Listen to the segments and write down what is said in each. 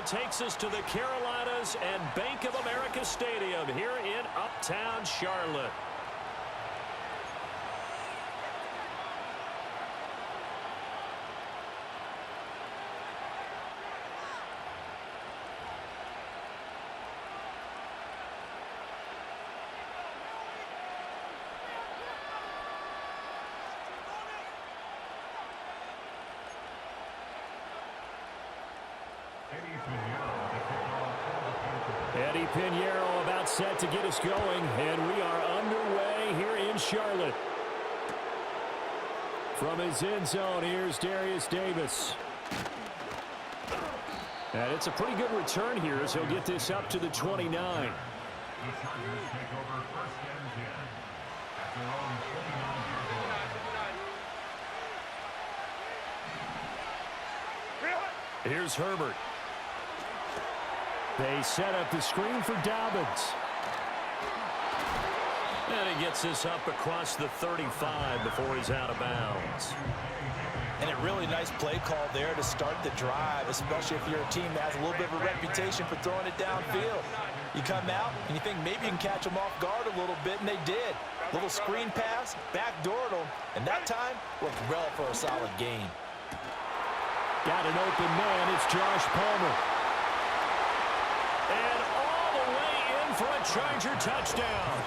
takes us to the Carolinas and Bank of America Stadium here in Uptown Charlotte. Eddie Pinheiro about set to get us going, and we are underway here in Charlotte. From his end zone, here's Darius Davis. And it's a pretty good return here as he'll get this up to the 29. Here's Herbert. They set up the screen for Dobbins. And he gets this up across the 35 before he's out of bounds. And a really nice play call there to start the drive, especially if you're a team that has a little bit of a reputation for throwing it downfield. You come out and you think maybe you can catch them off guard a little bit, and they did. Little screen pass, backdoored them, and that time worked well for a solid gain. Got an open man. It's Josh Palmer. And all the way in for a Charger touchdown.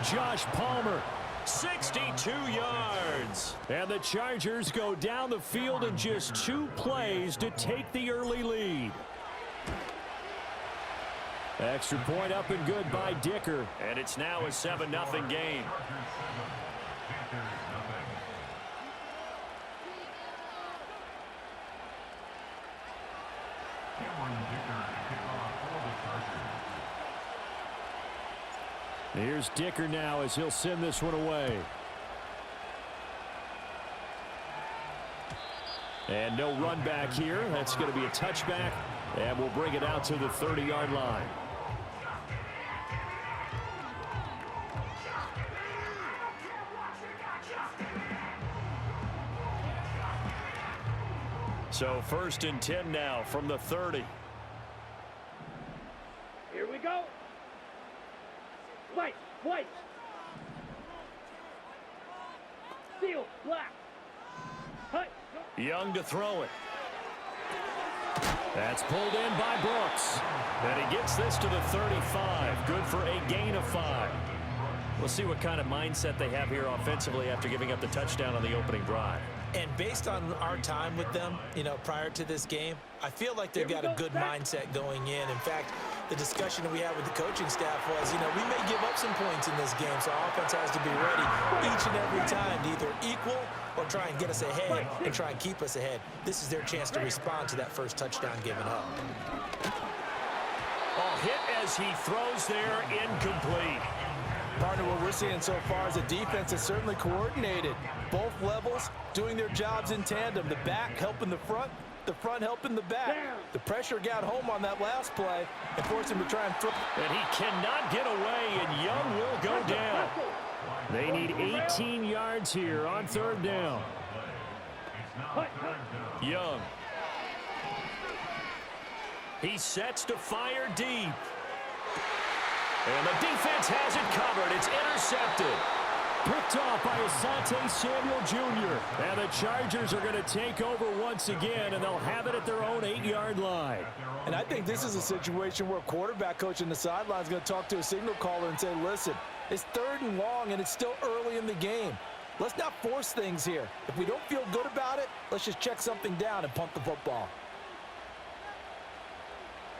Josh Palmer, 62 yards. And the Chargers go down the field in just 2 plays to take the early lead. Extra point up and good by Dicker. And it's now a 7-0 game. Here's Dicker now as he'll send this one away. And no run back here. That's going to be a touchback, and we'll bring it out to the 30-yard line. So 1st and 10 now from the 30. Here we go. White. Steel, black. Hut. Young to throw it. That's pulled in by Brooks. And he gets this to the 35. Good for a gain of 5. We'll see what kind of mindset they have here offensively after giving up the touchdown on the opening drive. And based on our time with them, prior to this game, I feel like they've got a good mindset going in. In fact, the discussion that we had with the coaching staff was, we may give up some points in this game, so our offense has to be ready each and every time to either equal or try and get us ahead and try and keep us ahead. This is their chance to respond to that first touchdown given up. Hit as he throws there, incomplete. Partner, what we're seeing so far is the defense is certainly coordinated. Both levels doing their jobs in tandem. The back helping the front helping the back. The pressure got home on that last play and forced him to try and throw. And he cannot get away, and Young will go down. They need 18 yards here on 3rd down. Young. He sets to fire deep. And the defense has it covered. It's intercepted. Picked off by Asante Samuel Jr. And the Chargers are going to take over once again, and they'll have it at their own 8-yard line. And I think this is a situation where a quarterback coach in the sideline is going to talk to a signal caller and say, listen, it's 3rd and long, and it's still early in the game. Let's not force things here. If we don't feel good about it, let's just check something down and punt the football.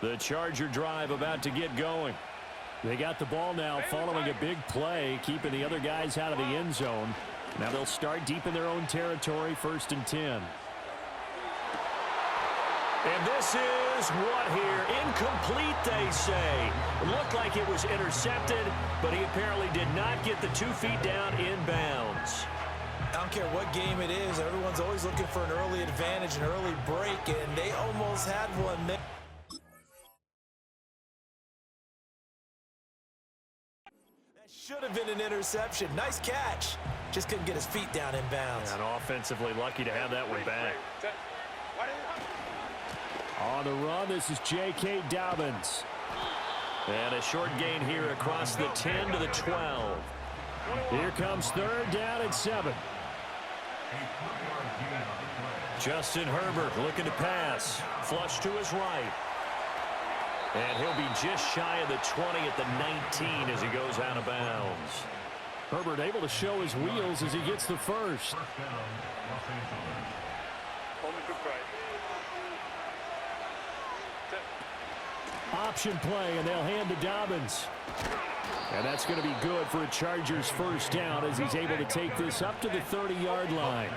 The Charger drive about to get going. They got the ball now following a big play, keeping the other guys out of the end zone. Now they'll start deep in their own territory, 1st and 10. And this is what here? Incomplete, they say. It looked like it was intercepted, but he apparently did not get the 2 feet down in bounds. I don't care what game it is. Everyone's always looking for an early advantage, an early break, and they almost had one there. Should have been an interception. Nice catch. Just couldn't get his feet down in bounds. And offensively lucky to have that one back. On the run, this is J.K. Dobbins. And a short gain here across the 10 to the 12. Here comes third down and 7. Justin Herbert looking to pass. Flush to his right. And he'll be just shy of the 20 at the 19 as he goes out of bounds. Herbert able to show his wheels as he gets the first. Option play, and they'll hand to Dobbins. And that's going to be good for a Chargers first down as he's able to take this up to the 30-yard line.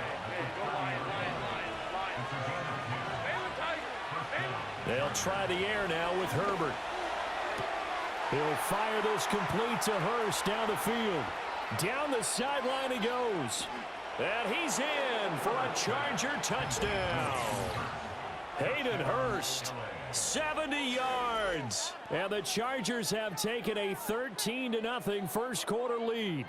They'll try the air now with Herbert. He'll fire this complete to Hurst down the field. Down the sideline he goes. And he's in for a Charger touchdown. Hayden Hurst, 70 yards. And the Chargers have taken a 13-0 first quarter lead.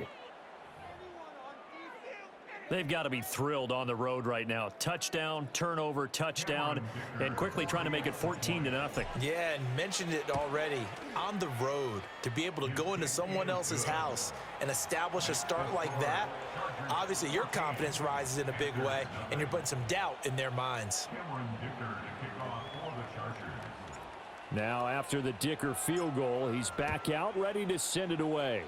They've got to be thrilled on the road right now. Touchdown, turnover, touchdown, and quickly trying to make it 14-0. Yeah, and mentioned it already. On the road, to be able to go into someone else's house and establish a start like that, obviously your confidence rises in a big way, and you're putting some doubt in their minds. Now after the Dicker field goal, he's back out ready to send it away.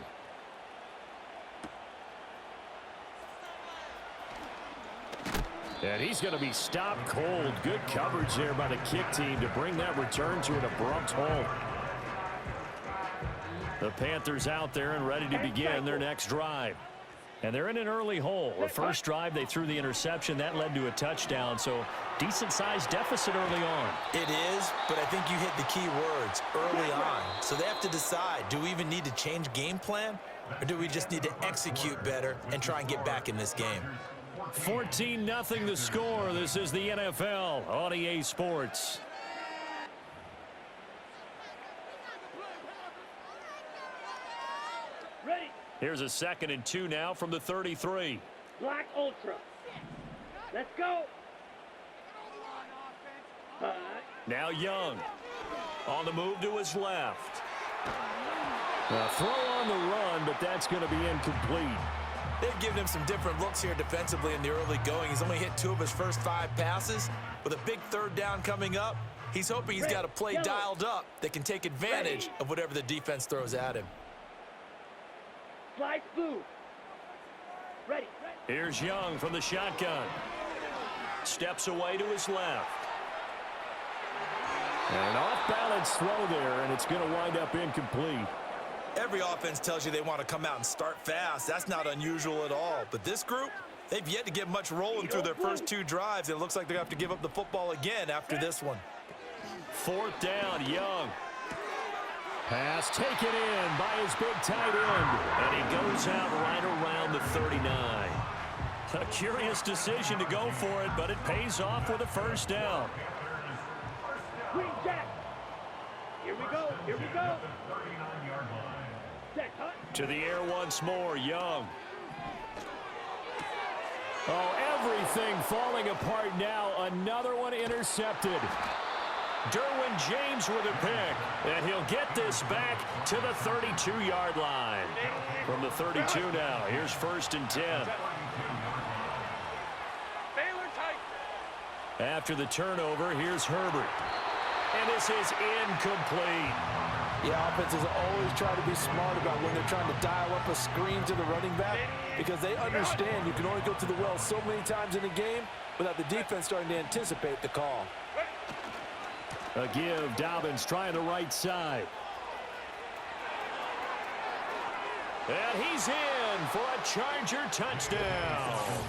And he's going to be stopped cold. Good coverage there by the kick team to bring that return to an abrupt halt. The Panthers out there and ready to begin their next drive. And they're in an early hole. The first drive, they threw the interception. That led to a touchdown, so decent-sized deficit early on. It is, but I think you hit the key words, early on. So they have to decide, do we even need to change game plan, or do we just need to execute better and try and get back in this game? 14-0 the score. This is the NFL on EA Sports. Ready. Here's a 2nd and 2 now from the 33. Black Ultra. Let's go. Now Young on the move to his left. A throw on the run, but that's going to be incomplete. They've given him some different looks here defensively in the early going. He's only hit 2 of his first 5 passes. With a big third down coming up, he's hoping he's got a play dialed up that can take advantage of whatever the defense throws at him. Slide blue. Ready. Here's Young from the shotgun. Steps away to his left. And an off-balance throw there, and it's going to wind up incomplete. Every offense tells you they want to come out and start fast. That's not unusual at all. But this group, they've yet to get much rolling through their first 2 drives. And it looks like they're going to have to give up the football again after this one. 4th down, Young. Pass taken in by his big tight end. And he goes out right around the 39. A curious decision to go for it, but it pays off with a first down. Green Jack. Here we go. Here we go. To the air once more, Young. Oh, everything falling apart now. Another one intercepted. Derwin James with a pick. And he'll get this back to the 32-yard line. From the 32 now, here's 1st and 10. After the turnover, here's Herbert. And this is incomplete. Yeah, offenses always try to be smart about when they're trying to dial up a screen to the running back because they understand you can only go to the well so many times in a game without the defense starting to anticipate the call. A give, Dobbins trying the right side. And he's in for a Charger touchdown.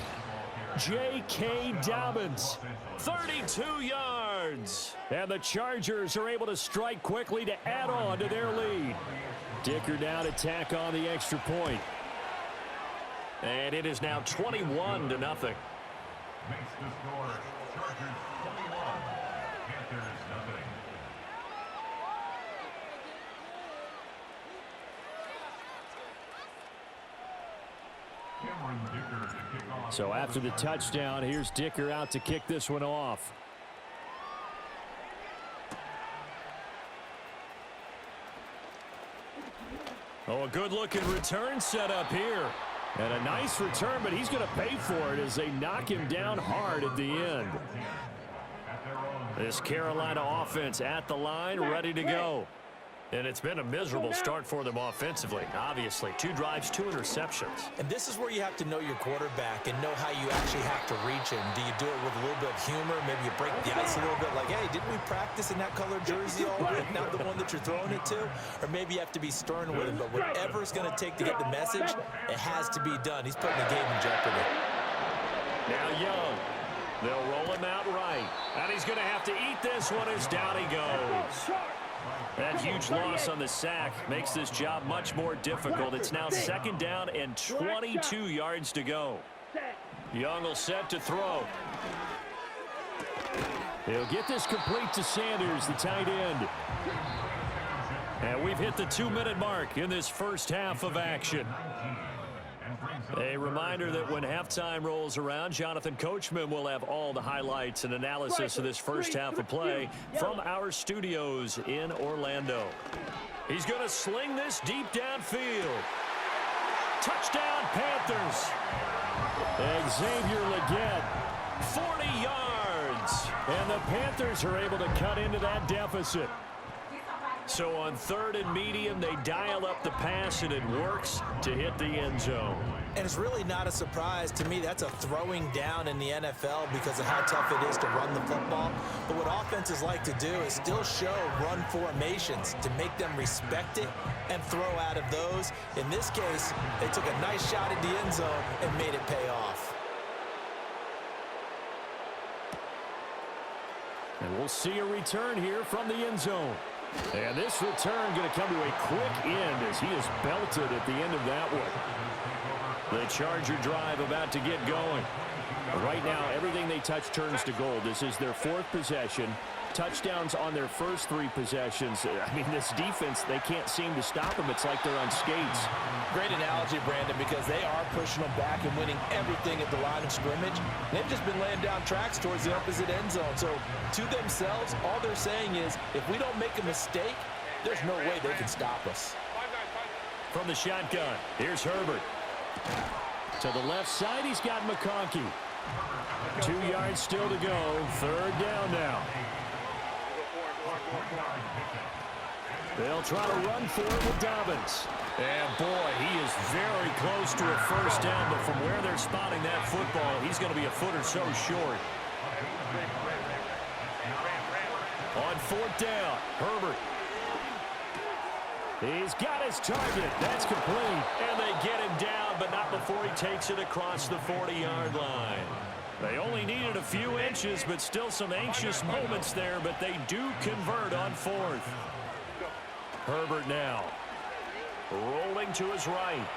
J.K. Dobbins, 32 yards. And the Chargers are able to strike quickly to add on to their lead. Dicker now to tack on the extra point. And it is now 21-0. Makes the score. Chargers 21, Panthers nothing. So after the touchdown, here's Dicker out to kick this one off. Oh, a good-looking return set up here. And a nice return, but he's going to pay for it as they knock him down hard at the end. This Carolina offense at the line, ready to go. And it's been a miserable start for them offensively, obviously. 2 drives, 2 interceptions. And this is where you have to know your quarterback and know how you actually have to reach him. Do you do it with a little bit of humor? Maybe you break the ice a little bit like, hey, didn't we practice in that color jersey all week, not the one that you're throwing it to? Or maybe you have to be stern with him. But whatever it's going to take to get the message, it has to be done. He's putting the game in jeopardy. Now Young. They'll roll him out right. And he's going to have to eat this one as down he goes. That huge loss on the sack makes this job much more difficult. It's now 2nd down and 22 yards to go. Young will set to throw. He'll get this complete to Sanders, the tight end. And we've hit the 2-minute mark in this first half of action. A reminder that when halftime rolls around, Jonathan Coachman will have all the highlights and analysis of this first half of play from our studios in Orlando. He's going to sling this deep downfield. Touchdown, Panthers. Xavier Legette, 40 yards. And the Panthers are able to cut into that deficit. So on 3rd and medium, they dial up the pass, and it works to hit the end zone. And it's really not a surprise to me. That's a throwing down in the NFL because of how tough it is to run the football. But what offenses like to do is still show run formations to make them respect it and throw out of those. In this case, they took a nice shot at the end zone and made it pay off. And we'll see a return here from the end zone. And this return going to come to a quick end as he is belted at the end of that one. The Charger drive about to get going. Right now, everything they touch turns to gold. This is their 4th possession. Touchdowns on their first 3 possessions. I mean, this defense, they can't seem to stop them. It's like they're on skates. Great analogy, Brandon, because they are pushing them back and winning everything at the line of scrimmage. They've just been laying down tracks towards the opposite end zone. So to themselves, all they're saying is, if we don't make a mistake, there's no way they can stop us. From the shotgun, here's Herbert. To the left side, he's got McConkey. 2 yards still to go. 3rd down now. They'll try to run for it with Dobbins. And boy, he is very close to a first down, but from where they're spotting that football, he's going to be a foot or so short. On 4th down, Herbert. He's got his target. That's complete. And they get him down, but not before he takes it across the 40-yard line. They only needed a few inches, but still some anxious moments there, but they do convert on 4th. Herbert now. Rolling to his right.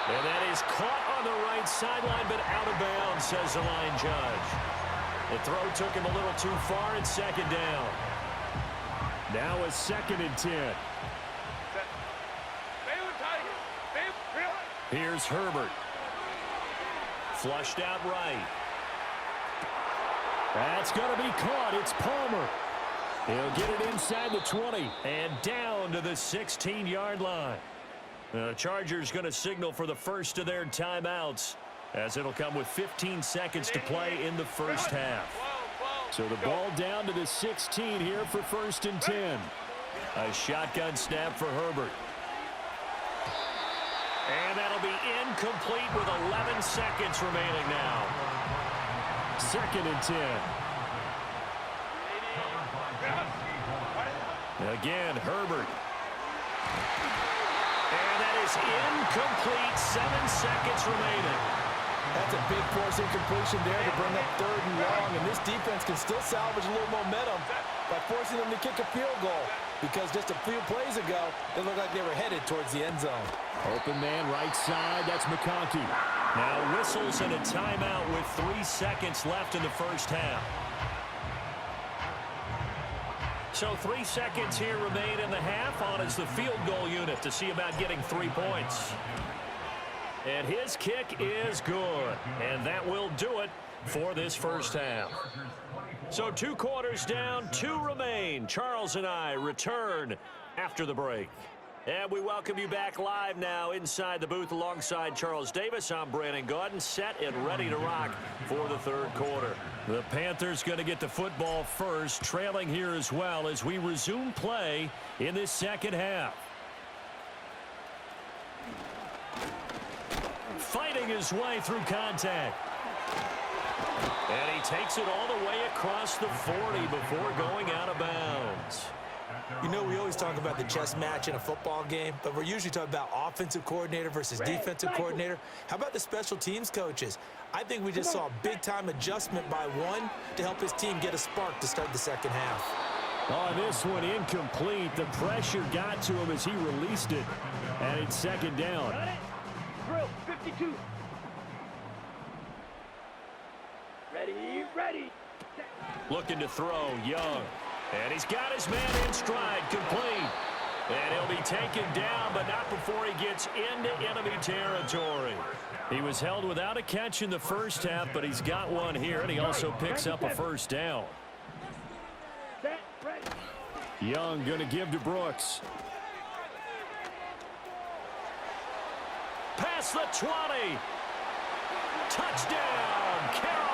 And that is caught on the right sideline, but out of bounds, says the line judge. The throw took him a little too far. It's 2nd down. Now a 2nd and 10. Here's Herbert. Flushed out right. That's going to be caught. It's Palmer. He'll get it inside the 20 and down to the 16-yard line. The Chargers going to signal for the first of their timeouts, as it'll come with 15 seconds to play in the first half. So the ball down to the 16 here for 1st and 10. A shotgun snap for Herbert. And that'll be incomplete with 11 seconds remaining now. 2nd and 10. Again, Herbert. And that is incomplete. 7 seconds remaining. That's a big force incompletion there to bring up 3rd and long. And this defense can still salvage a little momentum by forcing them to kick a field goal. Because just a few plays ago, it looked like they were headed towards the end zone. Open man right side. That's McConkey. Now whistles and a timeout with 3 seconds left in the first half. So 3 seconds here remain in the half on as the field goal unit to see about getting 3 points. And his kick is good. And that will do it for this first half. So 2 quarters down, 2 remain. Charles and I return after the break. And we welcome you back live now inside the booth alongside Charles Davis. I'm Brandon Gaudin, set and ready to rock for the third quarter. The Panthers going to get the football first, trailing here as well as we resume play in this second half. Fighting his way through contact. And he takes it all the way across the 40 before going out of bounds. You know, we always talk about the chess match in a football game, but we're usually talking about offensive coordinator versus defensive coordinator. How about the special teams coaches? I think we just saw a big-time adjustment by one to help his team get a spark to start the second half. On this one, incomplete. The pressure got to him as he released it, and it's second down. Drill, 52. Ready. Looking to throw, Young. And he's got his man in stride, complete. And he'll be taken down, but not before he gets into enemy territory. He was held without a catch in the first half, but he's got one here, and he also picks up a first down. Young going to give to Brooks. Past the 20. Touchdown, Carolina.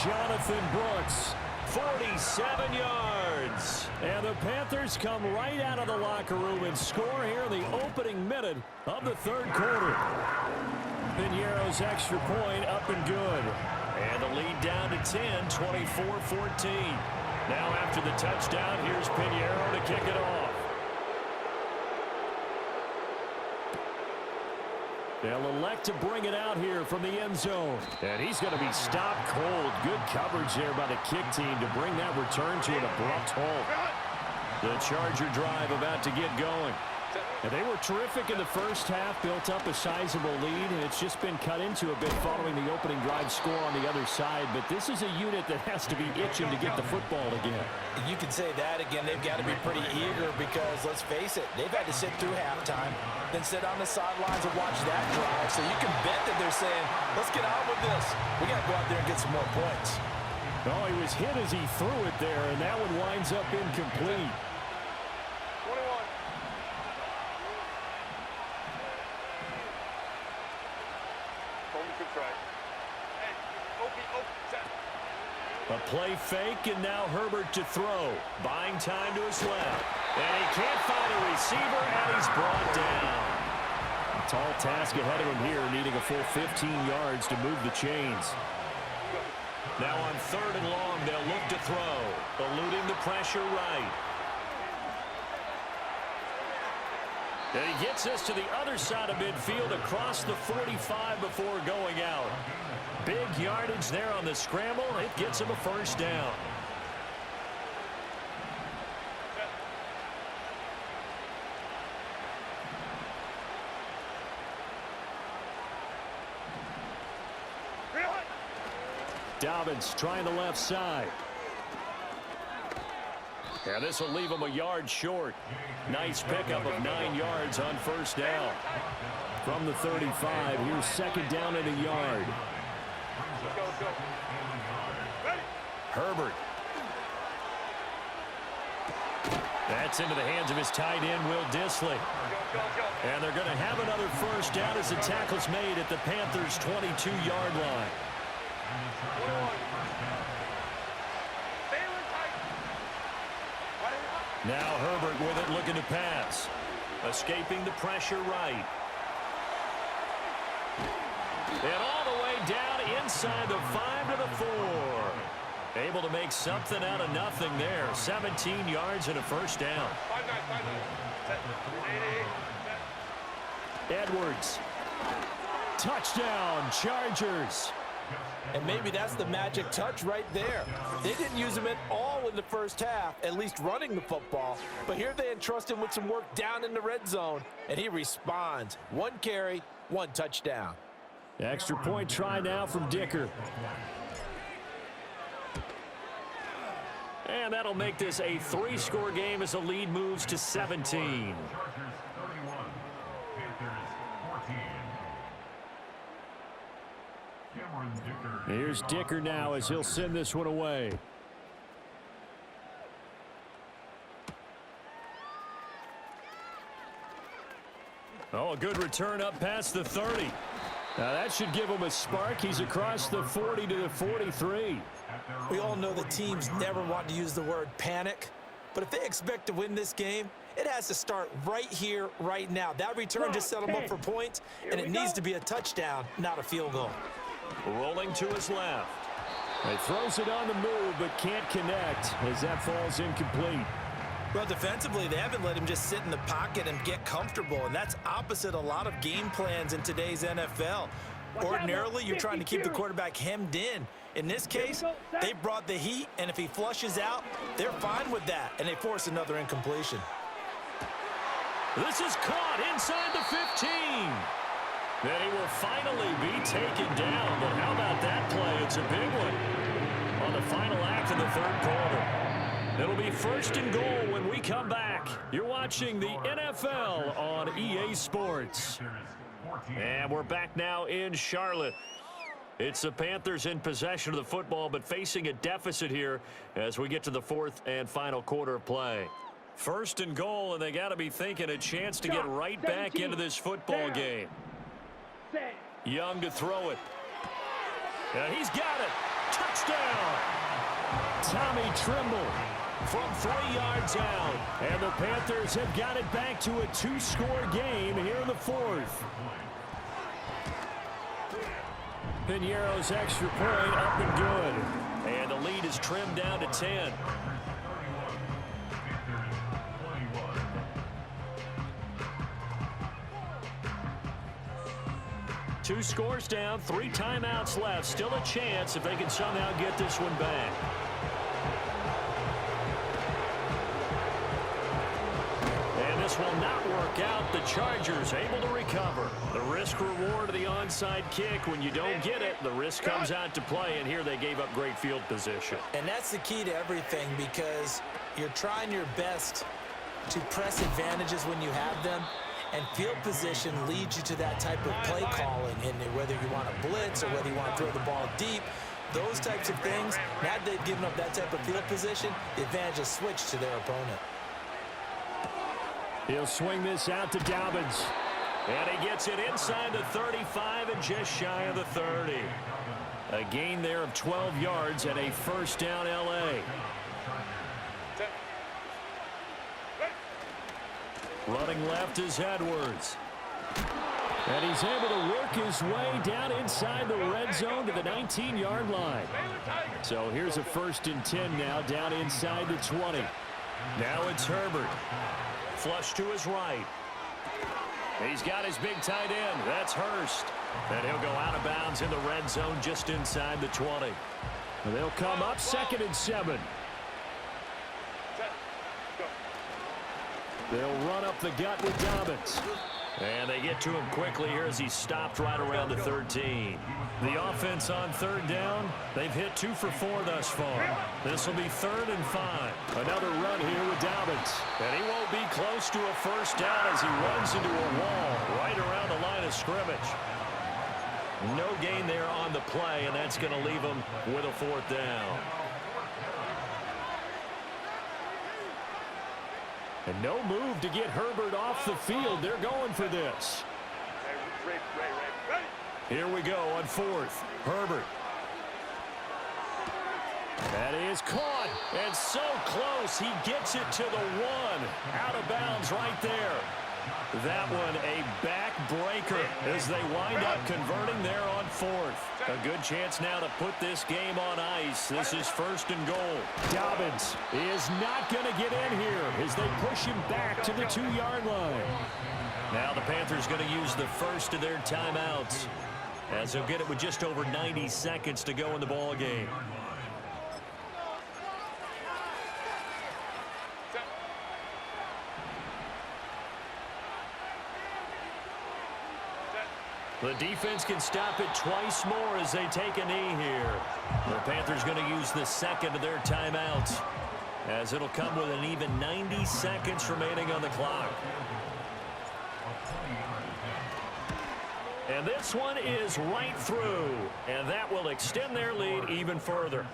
Jonathan Brooks, 47 yards. And the Panthers come right out of the locker room and score here in the opening minute of the third quarter. Piñeiro's extra point up and good. And the lead down to 10, 24-14. Now after the touchdown, here's Piñeiro to kick it off. They'll elect to bring it out here from the end zone. And he's going to be stopped cold. Good coverage there by the kick team to bring that return to an abrupt halt. The Charger drive about to get going. And they were terrific in the first half, built up a sizable lead, and it's just been cut into a bit following the opening drive score on the other side. But this is a unit that has to be itching to get the football again. You can say that again. They've got to be pretty eager because, let's face it, they've had to sit through halftime, then sit on the sidelines and watch that drive. So you can bet that they're saying, let's get on with this. We got to go out there and get some more points. Oh, he was hit as he threw it there, and that one winds up incomplete. 21. A play fake, and now Herbert to throw. Buying time to his left. And he can't find a receiver, and he's brought down. A tall task ahead of him here, needing a full 15 yards to move the chains. Now on third and long, they'll look to throw. Eluding the pressure right. And he gets us to the other side of midfield across the 45 before going out. Big yardage there on the scramble. It gets him a first down. Dobbins trying the left side. And this will leave him a yard short. Nice pickup of 9 yards on first down. From the 35, here's second down and a yard. Herbert. That's into the hands of his tight end, Will Dissly. And they're going to have another first down as the tackle's made at the Panthers' 22-yard line. Now Herbert with it, looking to pass. Escaping the pressure right. And all the way down inside the 5 to the 4. Able to make something out of nothing there. 17 yards and a first down. Edwards. Touchdown, Chargers. And maybe that's the magic touch right there. They didn't use him at all in the first half, at least running the football. But here they entrust him with some work down in the red zone, and he responds. 1 carry, 1 touchdown. Extra point try now from Dicker. And that'll make this a 3-score game as the lead moves to 17. Here's Dicker now as he'll send this one away. Oh, a good return up past the 30. Now that should give him a spark. He's across the 40 to the 43. We all know that teams never want to use the word panic, but if they expect to win this game, it has to start right here, right now. That return just set them up for points, and it needs to be a touchdown, not a field goal. Rolling to his left. He throws it on the move, but can't connect as that falls incomplete. Well, defensively, they haven't let him just sit in the pocket and get comfortable, and that's opposite a lot of game plans in today's NFL. Ordinarily, you're trying to keep the quarterback hemmed in. In this case, they brought the heat, and if he flushes out, they're fine with that, and they force another incompletion. This is caught inside the 15. Then he will finally be taken down, but how about that play? It's a big one on the final act of the third quarter. It'll be 1st and goal when we come back. You're watching the NFL on EA Sports. And we're back now in Charlotte. It's the Panthers in possession of the football, but facing a deficit here as we get to the 4th and final quarter of play. 1st and goal, and they got to be thinking a chance to get right back into this football game. Young to throw it. And he's got it. Touchdown! Tommy Trimble from 3 yards out. And the Panthers have got it back to a 2-score game here in the 4th. Piñeiro's extra point up and good. And the lead is trimmed down to 10. Two scores down, 3 timeouts left. Still a chance if they can somehow get this one back. And this will not work out. The Chargers able to recover. The risk reward of the onside kick. When you don't get it, the risk comes out to play. And here they gave up great field position. And that's the key to everything, because you're trying your best to press advantages when you have them. And field position leads you to that type of play calling, and whether you want to blitz or whether you want to throw the ball deep, those types of things. Now that they've given up that type of field position, the advantage is switched to their opponent. He'll swing this out to Dobbins. And he gets it inside the 35 and just shy of the 30. A gain there of 12 yards and a 1st down L.A. Running left is Edwards. And he's able to work his way down inside the red zone to the 19-yard line. So here's a 1st and 10 now down inside the 20. Now it's Herbert. Flush to his right. He's got his big tight end. That's Hurst. And he'll go out of bounds in the red zone just inside the 20. And they'll come up 2nd and 7. They'll run up the gut with Dobbins. And they get to him quickly here as he's stopped right around the 13. The offense on 3rd down, they've hit 2 for 4 thus far. This will be 3rd and 5. Another run here with Dobbins. And he won't be close to a 1st down as he runs into a wall right around the line of scrimmage. No gain there on the play, and that's going to leave him with a 4th down. And no move to get Herbert off the field. They're going for this. Here we go on 4th. Herbert. That is caught. And so close. He gets it to the 1. Out of bounds right there. That one a backbreaker as they wind up converting there on 4th. A good chance now to put this game on ice. This is 1st and goal. Dobbins is not going to get in here as they push him back to the 2-yard line. Now the Panthers going to use the first of their timeouts as they'll get it with just over 90 seconds to go in the ball game. The defense can stop it twice more as they take a knee here. The Panthers going to use the 2nd of their timeouts as it'll come with an even 90 seconds remaining on the clock. And this one is right through, and that will extend their lead even further.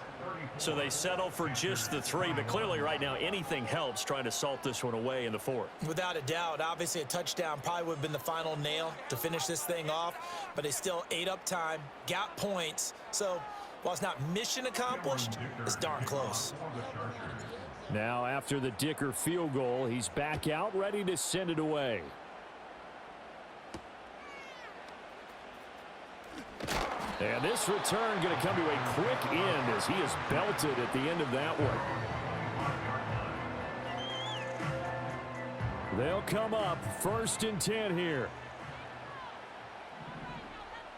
So they settle for just the 3, but clearly right now anything helps trying to salt this one away in the 4th. Without a doubt, obviously a touchdown probably would have been the final nail to finish this thing off, but they still ate up time, got points. So while it's not mission accomplished, it's darn close. Now after the Dicker field goal, he's back out ready to send it away. And this return going to come to a quick end as he is belted at the end of that one. They'll come up 1st and 10 here.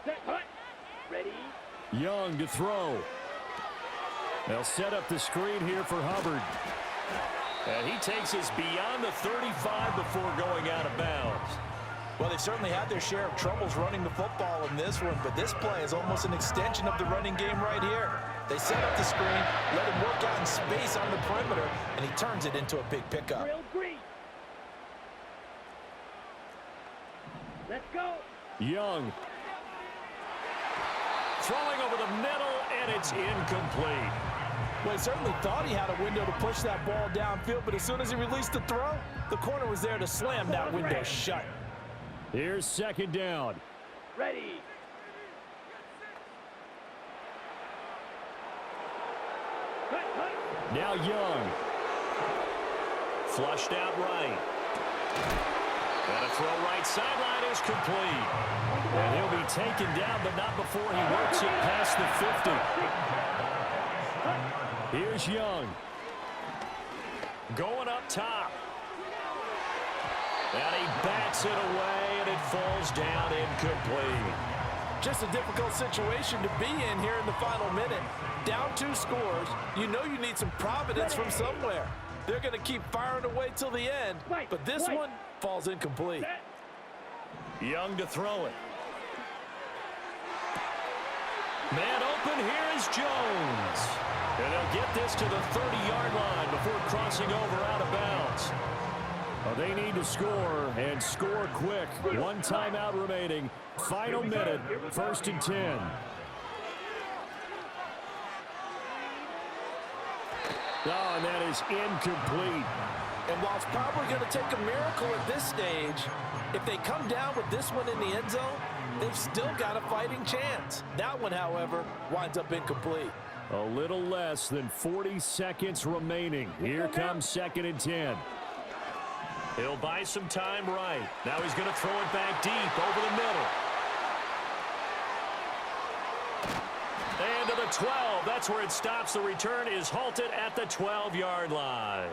Set, hut. Ready. Young to throw. They'll set up the screen here for Hubbard. And he takes us beyond the 35 before going out of bounds. Well, they've certainly had their share of troubles running the football in this one, but this play is almost an extension of the running game right here. They set up the screen, let him work out in space on the perimeter, and he turns it into a big pickup. Real green. Let's go. Young. Throwing over the middle, and it's incomplete. Well, he certainly thought he had a window to push that ball downfield, but as soon as he released the throw, the corner was there to slam that window shut. Here's 2nd down. Ready. Hut, hut. Now Young. Flushed out right. And a throw right sideline is complete. And he'll be taken down, but not before he works it past the 50. Here's Young. Going up top. And he bats it away, and it falls down incomplete. Just a difficult situation to be in here in the final minute. Down 2 scores, you know you need some providence from somewhere. They're going to keep firing away till the end, but this one falls incomplete. Young to throw it. Man open, here is Jones. And they'll get this to the 30-yard line before crossing over out of bounds. Well, they need to score, and score quick. 1 timeout remaining. Final minute, 1st and 10. Oh, and that is incomplete. And while it's probably going to take a miracle at this stage, if they come down with this one in the end zone, they've still got a fighting chance. That one, however, winds up incomplete. A little less than 40 seconds remaining. Here comes 2nd and 10. He'll buy some time right. Now he's going to throw it back deep over the middle. And to the 12. That's where it stops. The return is halted at the 12-yard line.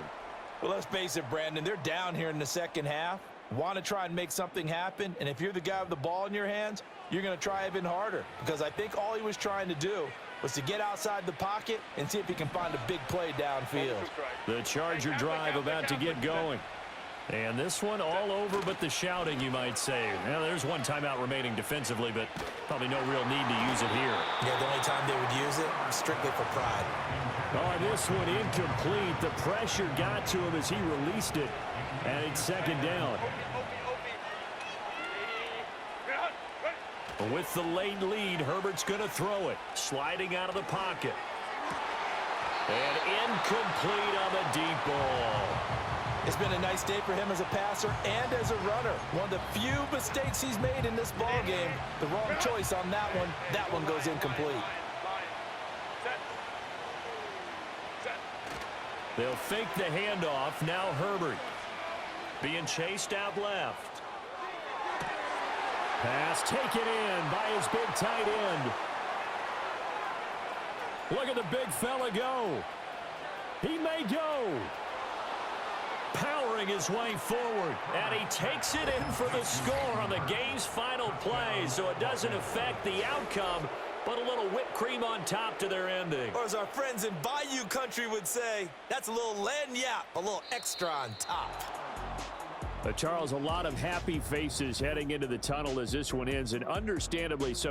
Well, let's face it, Brandon, they're down here in the second half. Want to try and make something happen, and if you're the guy with the ball in your hands, you're going to try even harder, because I think all he was trying to do was to get outside the pocket and see if he can find a big play downfield. The Charger drive about to get going. And this one all over but the shouting, you might say. Well, there's 1 timeout remaining defensively, but probably no real need to use it here. Yeah, the only time they would use it, strictly for pride. Oh, this one incomplete. The pressure got to him as he released it. And it's 2nd down. With the late lead, Herbert's going to throw it. Sliding out of the pocket. And incomplete on the deep ball. It's been a nice day for him as a passer and as a runner. One of the few mistakes he's made in this ball game. The wrong choice on that one. That one goes incomplete. They'll fake the handoff. Now Herbert being chased out left. Pass taken in by his big tight end. Look at the big fella go. He may go. Powering his way forward, and he takes it in for the score on the game's final play, so it doesn't affect the outcome, but a little whipped cream on top to their ending. Or as our friends in Bayou country would say, that's a little lagniappe, a little extra on top. Charles, a lot of happy faces heading into the tunnel as this one ends, and understandably so.